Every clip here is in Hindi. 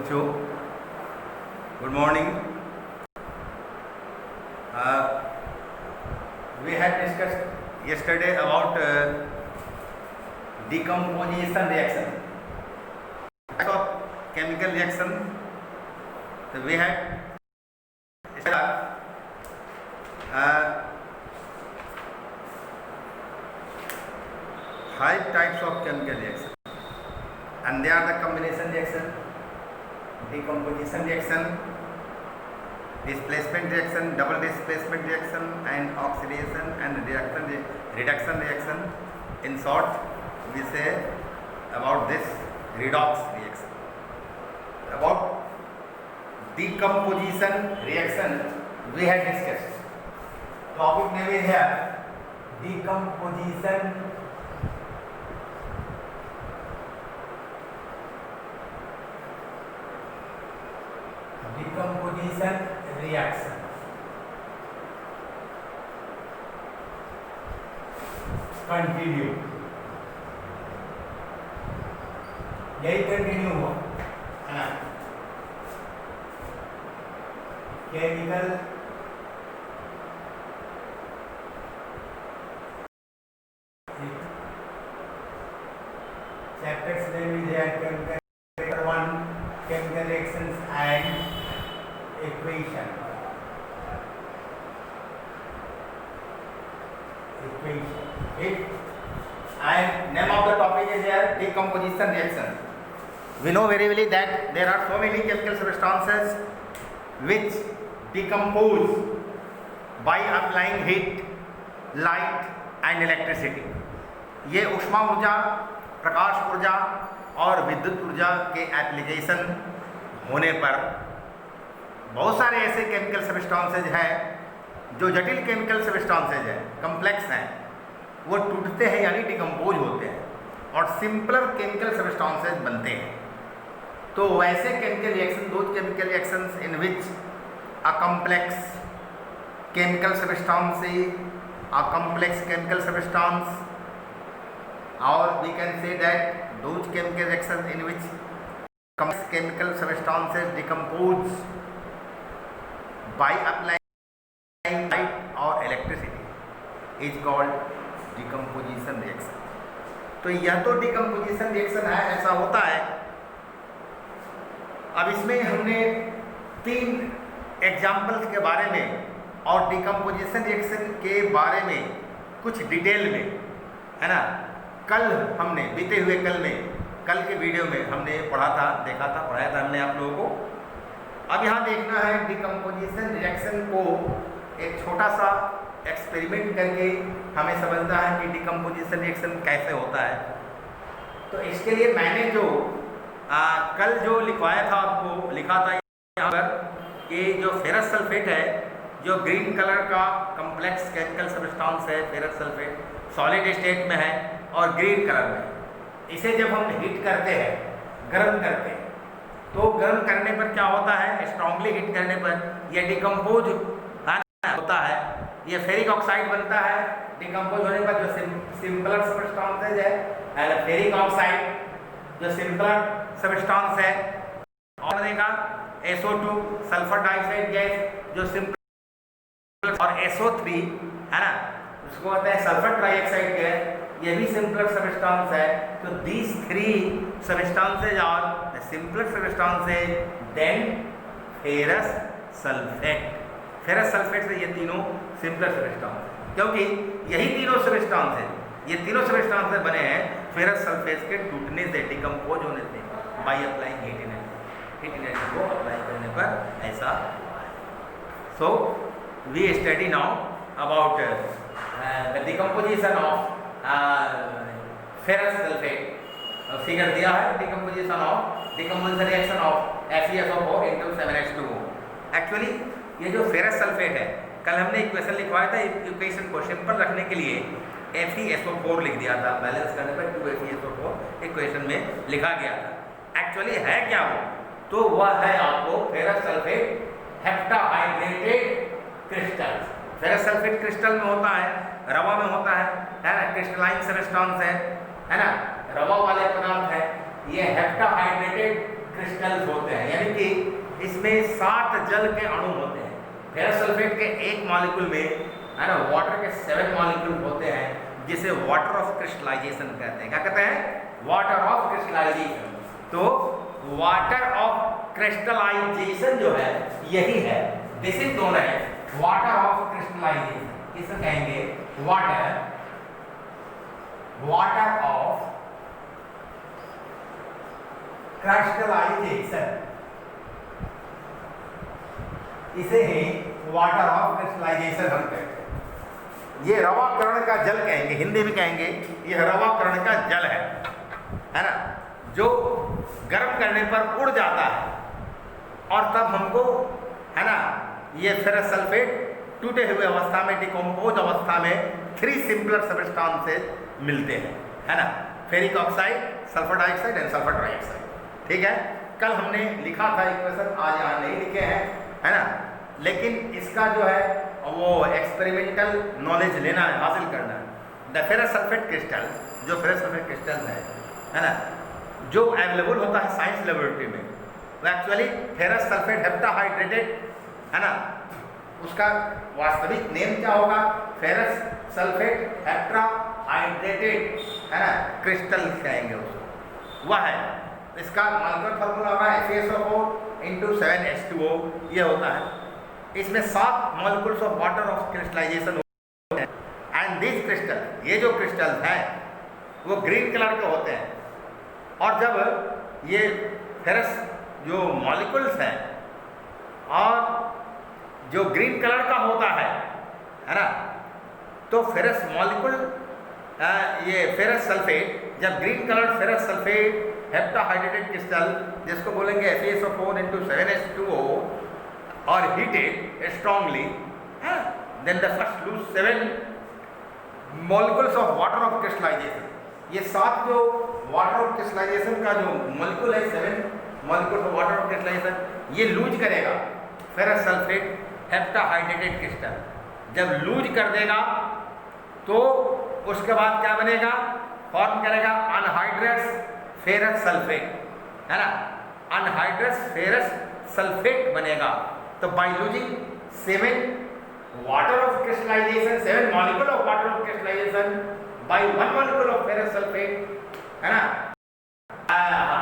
बच्चों, good morning. We had discussed yesterday about decomposition reaction. Types of chemical reaction. So we had five types of chemical reaction, and they are the combination reaction, decomposition reaction, displacement reaction, double displacement reaction, and oxidation and reduction reaction. In short, we say about this redox reaction. About decomposition reaction we had discussed. Topic name is here decomposition reaction. Continue, यही कंटिन्यू हुआ है ना। Chemical chapters name is chemical 1 chemical reactions and equation. And name of the topic is here decomposition reaction. We know very well that there are so many chemical substances which decompose by applying heat, light and electricity. ये ऊष्मा ऊर्जा, प्रकाश ऊर्जा और विद्युत ऊर्जा के एप्लीकेशन होने पर बहुत सारे ऐसे केमिकल सब्सटेंसेज हैं जो जटिल केमिकल सब्सटेंसेज हैं, कम्प्लेक्स हैं, वो टूटते हैं यानी डिकम्पोज होते हैं और सिंपलर केमिकल सब्सटेंसेज बनते हैं। तो वैसे chemical reaction, those chemical reactions in which a complex chemical substance, a complex chemical substance, और we can say that those chemical reactions in which complex chemical substances decompose by applying light or electricity is called decomposition reaction. तो यह तो decomposition reaction है, ऐसा होता है। अब इसमें हमने 3 एग्जाम्पल्स के बारे में और decomposition reaction के बारे में कुछ डिटेल में, है ना, कल हमने बीते हुए कल के वीडियो में हमने पढ़ाया था हमने आप लोगों को। अब यहाँ देखना है डिकम्पोजिशन रिएक्शन को एक छोटा सा एक्सपेरिमेंट करके हमें समझना है कि डिकम्पोजिशन रिएक्शन कैसे होता है। तो इसके लिए मैंने जो कल जो लिखवाया था, आपको लिखा था यहाँ पर कि जो फेरस सल्फेट है, जो ग्रीन कलर का कम्प्लेक्स केमिकल सब्सटेंस है, फेरस सल्फेट सॉलिड स्टेट में है और ग्रीन कलर में, इसे जब हम हीट करते हैं, गर्म करते हैं, तो गर्म करने पर क्या होता है, स्ट्रांगली हीट करने पर यह डिकम्पोज होता है, ये फेरिक ऑक्साइड बनता है। डिकम्पोज होने पर जो सिंपलर सब्सटेंस है, फेरिक ऑक्साइड जो सिंपलर सब्सटेंस है, और बनेगा SO2 सल्फर डाइऑक्साइड गैस जो सिंपल, और SO3 है ना, उसको कहते हैं सल्फर ट्राइऑक्साइड गैस, ये भी सिंपलर सब्सटेंस है। तो these 3 substances are the simpler substances than ferrous sulfate. Ferrous sulphate से ये तीनों सिंपलर सब्सटेंस, क्योंकि यही तीनों सब्सटेंस है, ये तीनों सब्सटेंस बने हैं फेरस सल्फेट के टूटने से, डिकम्पोज होने से, बाय अप्लाइंग हीट एनर्जी को अप्लाई करने पर ऐसा हुआ है। So we study now about the decomposition of ferrous sulphate. Figure दिया है decomposition reaction of FeSO4 into 7H2O। Actually ये जो फेरस सल्फेट है, कल हमने इक्वेशन लिखवाया था, इक्वेशन को सिंपल रखने के लिए FeSO4 लिख दिया था, बैलेंस करने पर 2FeSO4 इक्वेशन में लिखा गया था। एक्चुअली है क्या वो, तो वह है आपको ferrous sulphate heptahydrated crystal. Ferrous sulphate crystal में होता है, रवा में होता है ना, क्रिस्टलाइन सब्सटेंस है ना, रवा वाले पदार्थ है। ये हेप्टाहाइड्रेटेड क्रिस्टल्स होते हैं, यानी कि इसमें 7 जल के अणु होते हैं। फेरस सल्फेट के एक मॉलिक्यूल में, है ना, वाटर के 7 मॉलिक्यूल होते हैं, जिसे वाटर ऑफ क्रिस्टलाइजेशन कहते हैं। क्या कहते हैं? Water of crystallisation. तो वाटर ऑफ क्रिस्टलाइजेशन जो है यही है, this is known as water of crystallisation. किसे कहेंगे? वाटर ऑफ क्रिस्टलाइजेशन, इसे ही वाटर ऑफ क्रिस्टलाइजेशन हम कहते हैं। ये रवाकरण का जल कहेंगे, हिंदी में कहेंगे यह रवाकरण का जल है ना, जो गर्म करने पर उड़ जाता है और तब हमको, है ना, ये फेरस सल्फेट टूटे हुए अवस्था में, डिकम्पोज अवस्था में 3 सिंपलर सब्सटेंसेस मिलते हैं, है ना, ferric oxide, sulphur dioxide and sulphur trioxide. ठीक है, कल हमने लिखा था इक्वेशन, आज यहाँ नहीं लिखे हैं, है ना, लेकिन इसका जो है वो एक्सपेरिमेंटल नॉलेज लेना है, हासिल करना है। द फेरस सल्फेट क्रिस्टल, जो फेरस सल्फेट क्रिस्टल है ना, जो अवेलेबल होता है साइंस लेबोरेटरी में, वो एक्चुअली फेरस सल्फेट हेप्टाहाइड्रेटेड, है ना, उसका वास्तविक नेम क्या होगा? फेरस सल्फेट हेप्टाहाइड्रेटेड, है ना, क्रिस्टल कहेंगे उसको, वह है। इसका मॉलिक्यूलर फार्मूला होगा FeSO4 × 7H2O, ये होता है। इसमें 7 molecules of water of crystallisation होते हैं, एंड दिस क्रिस्टल, ये जो क्रिस्टल हैं वो ग्रीन कलर के होते हैं। और जब ये फेरस जो मॉलिक्यूल्स हैं और जो ग्रीन कलर का होता है ना, तो फेरस मॉलिक्यूल, ये फेरस सल्फेट, जब green colour ferrous sulphate heptahydrated crystal, जिसको बोलेंगे FeSO4 × 7H2O, और heated strongly, then the first lose 7 molecules of water of crystallization. ये 7 जो वाटर ऑफ क्रिस्टलाइजेशन का जो मॉलिक्यूल है, 7 molecules of water of crystallisation, ये लूज करेगा फेरस सल्फेट हेप्टाहाइड्रेटेड क्रिस्टल। जब लूज कर देगा तो उसके बाद क्या बनेगा? फॉर्म करेगा अनहाइड्रस फेरस सल्फेट, है ना, अनहाइड्रस फेरस सल्फेट बनेगा। तो by losing 7 water of crystallisation, 7 molecule of water of crystallisation by 1 molecule of ferrous sulphate, है ना,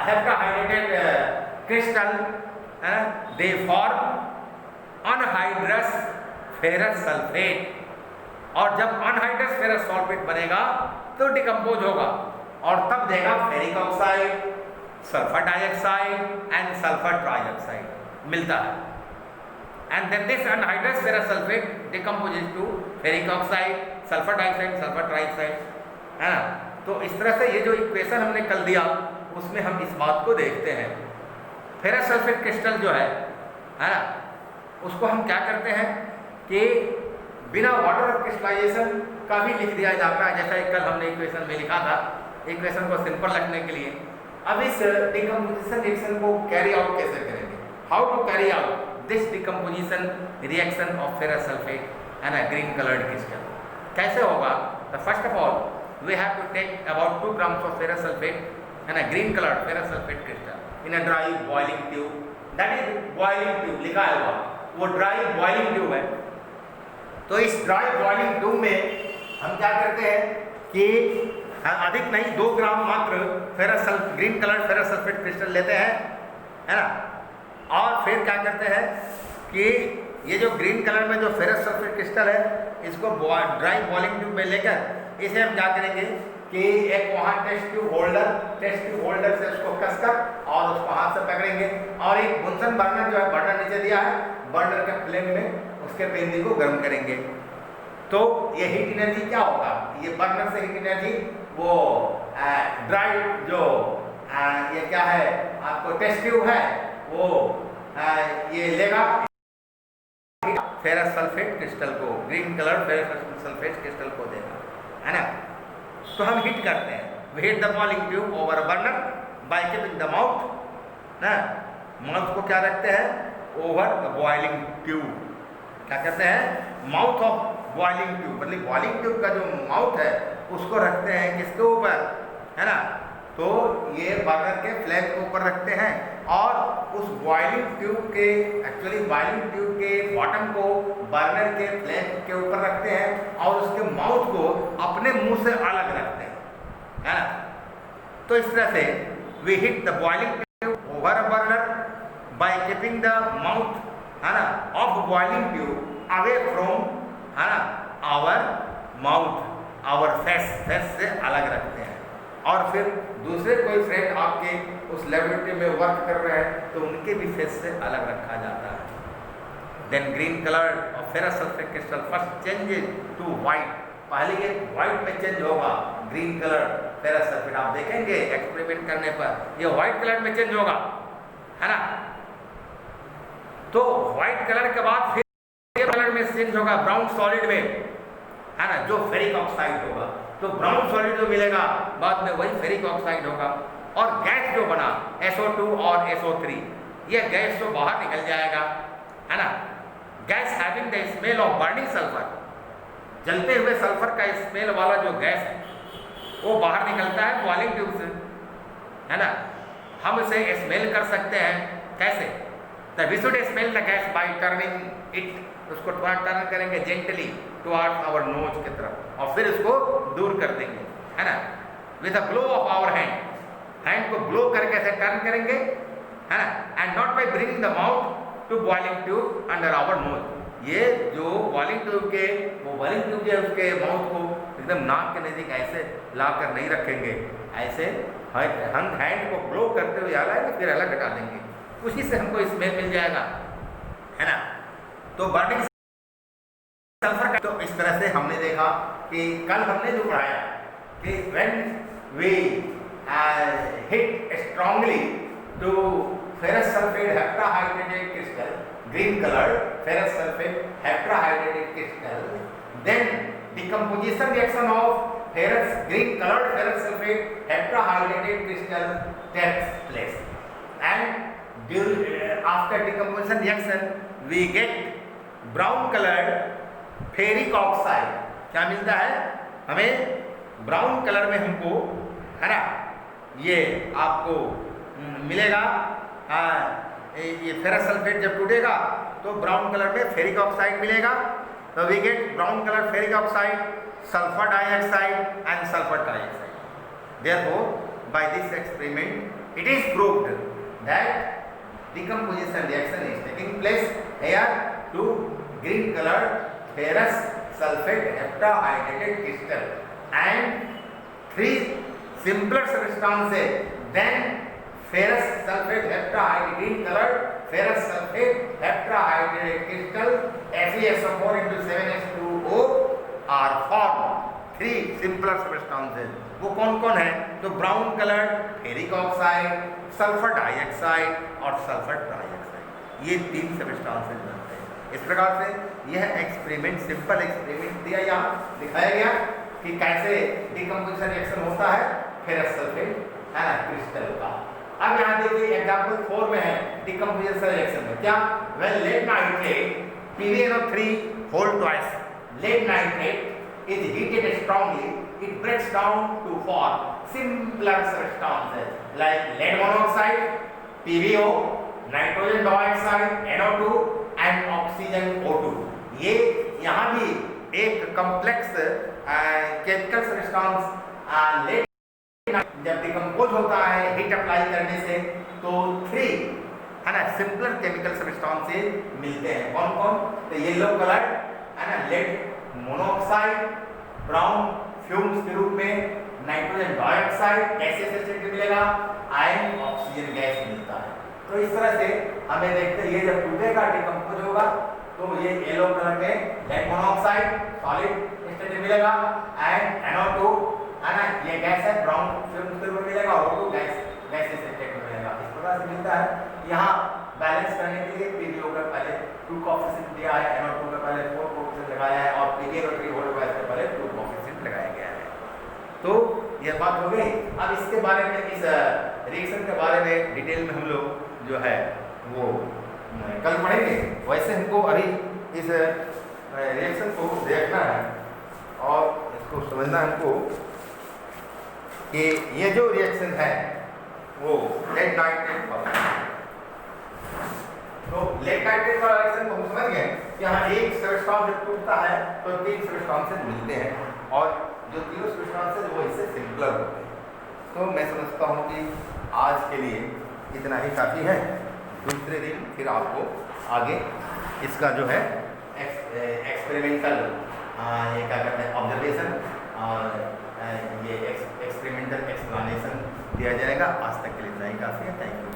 हेप्टाहाइड्रेटेड क्रिस्टल, है ना, they form anhydrous ferrous sulphate. और जब अनहाइड्रस फेरस सल्फेट बनेगा तो डिकम्पोज होगा और तब देगा ferric oxide, sulphur dioxide and sulphur trioxide मिलता है। And then this anhydrous ferrous sulphate decomposes to ferric oxide, sulphur dioxide, sulphur trioxide, है ना। तो इस तरह से ये जो इक्वेशन हमने कल दिया उसमें हम इस बात को देखते हैं। फेरस सल्फेट क्रिस्टल जो है ना, उसको हम क्या करते हैं कि बिना वाटर ऑफ क्रिस्टलाइजेशन का भी लिख दिया जाता है, जैसा कल हमने इक्वेशन में लिखा था, इक्वेशन को सिंपल रखने के लिए। अब इस डिकम्पोजिशन रिएक्शन को कैरी आउट कैसे करेंगे? How to carry out this decomposition reaction of ferrous sulphate and a green coloured crystal? कैसे होगा? तो first of all we have to take about 2 grams of ferrous sulfate and a green colored ferrous sulfate crystal in a dry boiling tube. That is boiling tube लिखा है वो dry boiling tube है। तो इस dry boiling tube में हम क्या करते हैं कि अधिक नहीं 2 ग्राम मात्र green colour ferrous sulphate crystal लेते हैं, है ना, और फिर क्या करते हैं कि ये जो ग्रीन कलर में जो फेरस सल्फेट क्रिस्टल है इसको ड्राई बॉइलिंग ट्यूब में लेकर इसे हम क्या करेंगे कि एक वहाँ टेस्ट ट्यूब होल्डर से उसको कसकर और उसको हाथ से पकड़ेंगे और एक बुनसन बर्नर जो है, बर्नर नीचे दिया है, बर्नर के फ्लेम में उसके पेंदी को गर्म करेंगे। तो ये हीट एनर्जी क्या होगा? ये बर्नर से हीट एनर्जी वो ड्राई जो ये क्या है आपको टेस्ट ट्यूब है वो ये लेगा फेरस सल्फेट क्रिस्टल को, green colour ferrous sulphate crystal को देगा, है ना। तो हम हीट करते हैं, we heat the boiling tube over a burner by keeping the mouth, ना, माउथ को क्या रखते हैं? Over the boiling tube. क्या कहते हैं? माउथ ऑफ बॉइलिंग ट्यूब, मतलब बॉइलिंग ट्यूब का जो माउथ है उसको रखते हैं किसके ऊपर, है ना। तो ये बर्नर के फ्लैम के ऊपर रखते हैं और उस बॉइलिंग ट्यूब के बॉटम को बर्नर के फ्लैम के ऊपर रखते हैं और उसके माउथ को अपने मुंह से अलग रखते हैं, है ना। तो इस तरह से we heat the boiling tube over a burner by keeping the mouth, है ना, of boiling tube away from, है ना, आवर माउथ, आवर फेस से अलग रखते हैं। और फिर दूसरे कोई फ्रेंड आपके उस लेबोरेटरी में वर्क कर रहे हैं तो उनके भी फेस से अलग रखा जाता है। Then green colour of ferrous sulphate crystal first changes to white, पहले ये व्हाइट में चेंज होगा, ग्रीन कलर फेरस सल्फेट आप देखेंगे एक्सपेरिमेंट करने पर ये व्हाइट कलर में चेंज होगा, है ना। तो व्हाइट कलर के बाद फिर कलर में चेंज होगा ब्राउन सॉलिड में, है ना, जो फेरिक ऑक्साइड होगा। तो ब्राउन सॉलिड जो मिलेगा बाद में वही फेरिक ऑक्साइड होगा। और गैस जो बना SO2 और SO3, ये गैस जो बाहर निकल जाएगा, है ना। Gas having the smell of burning sulphur, जलते हुए सल्फर का स्मेल वाला जो गैस है वो बाहर निकलता है बॉइलिंग ट्यूब से, है ना। हम इसे स्मेल कर सकते हैं कैसे? The we should smell the gas by turning it, उसको थोड़ा टर्न करेंगे जेंटली टुवर्ड्स आवर नोज की तरफ और फिर इसको दूर कर देंगे, है ना, with a blow of our hand को ब्लो करके ऐसे टर्न करेंगे, है ना, and not by bringing the mouth to boiling tube under our nose. ये जो बॉइलिंग ट्यूब के उसके माउथ को एकदम नाक के नज़दीक ऐसे लाकर नहीं रखेंगे, ऐसे हम हैंड को ब्लो करते हुए अलग फिर अलग हटा देंगे, उसी से हमको स्मेल मिल जाएगा, है ना। तो बर्निंग सल्फर का तो इस तरह से हमने देखा कि कल हमने जो पढ़ाया कि when we heat strongly to ferrous sulphate heptahydrated crystal, green colour ferrous sulphate heptahydrated crystal, then decomposition reaction of green colored ferrous sulfate tetrahydrated crystal takes place, and after decomposition reaction we get brown colored ferric oxide। क्या मिलता है हमें? ब्राउन कलर में हमको, है ना, ये आपको मिलेगा। ये फेरस सल्फेट जब टूटेगा तो ब्राउन कलर में फेरिक ऑक्साइड मिलेगा। तो we get brown colour ferric oxide, sulfur dioxide and sulfur trioxide. Therefore, by this experiment, it is proved that decomposition reaction is taking place here to green colored ferrous sulfate heptahydrated crystal and three simpler substances than ferrous sulfate heptahydrated green colored ferrous sulfate heptahydrated crystal FeSO4 into 7H2O are formed three simpler substances। वो कौन कौन है? तो brown colour ferric oxide, sulphur dioxide और सल्फर ट्राइऑक्साइड, ये तीन सबस्टांसेस बनते हैं। इस प्रकार से यह एक्सपेरिमेंट, सिंपल एक्सपेरिमेंट दिया, यहाँ दिखाया गया कि कैसे डिकम्पोजिशन रिएक्शन होता है फेरस सल्फेट, है ना, क्रिस्टल का। अब यहाँ देखिए एग्जाम्पल 4 में है डिकम्पोजिशन रिएक्शन में क्या? Well laid nitrate PbNO3 whole twice, lead nitrate is heated strongly, it breaks down to form simpler substances like lead monoxide, PbO, nitrogen dioxide, NO2 and oxygen O2। ये यहाँ भी एक कॉम्प्लेक्स केमिकल सब्सटेंस लेड जब डिकम्पोज होता है हीट अप्लाई करने से तो 3, है ना, सिंपलर केमिकल सब्सटेंसेस मिलते हैं। कौन कौन? तो येलो कलर, है ना, लेड मोनोऑक्साइड, ब्राउन फ्यूम्स के रूप में नाइट्रोजन डाइऑक्साइड गैसेस से मिलेगा, आयन ऑक्सीजन गैस मिलता है। तो इस तरह से हमें देखते हैं ये जब टूटेगा डिकम्पोज होगा तो ये येलो कलर में लेड मोनोऑक्साइड सॉलिड स्टेट में मिलेगा एंड NO2, है ना, ये गैस है, ब्राउन फ्यूम्स के रूप में मिलेगा और O2 गैसेस स्टेट में मिलेगा। इस प्रकार से मिलता है। यहाँ बैलेंस करने के लिए PbO का पहले 2 कोएफिशिएंट दिया है, NO2 का पहले 4 कोएफिशिएंट लगाया है और PbNO3 होल ट्वाइस का पहले 2 कोएफिशिएंट लगाया गया है। तो यह बात हो गई। अब इसके बारे में, इस रिएक्शन के बारे में डिटेल में हम लोग जो है वो कल पढ़ेंगे। वैसे हमको अभी इस रिएक्शन को देखना है और इसको समझना हमको कि ये जो रिएक्शन है वो लेड नाइट्रेट वाला, तो लेड नाइट्रेट वाला रिएक्शन को हम समझ गए कि यहाँ एक सबस्टेंस जब टूटता है तो तीन सबस्टेंसेस मिलते हैं और जो तीनों सबस्टेंसेस वो इससे सिंपलर होते हैं। तो मैं समझता हूँ कि आज के लिए इतना ही काफ़ी है। दूसरे दिन फिर आपको आगे इसका जो है एक्सपेरिमेंटल ये क्या कहते हैं ऑब्जर्वेशन और ये एक्सपेरिमेंटल एक्सप्लेनेशन दिया जाएगा। आज तक के लिए इतना ही काफ़ी है। Thank you.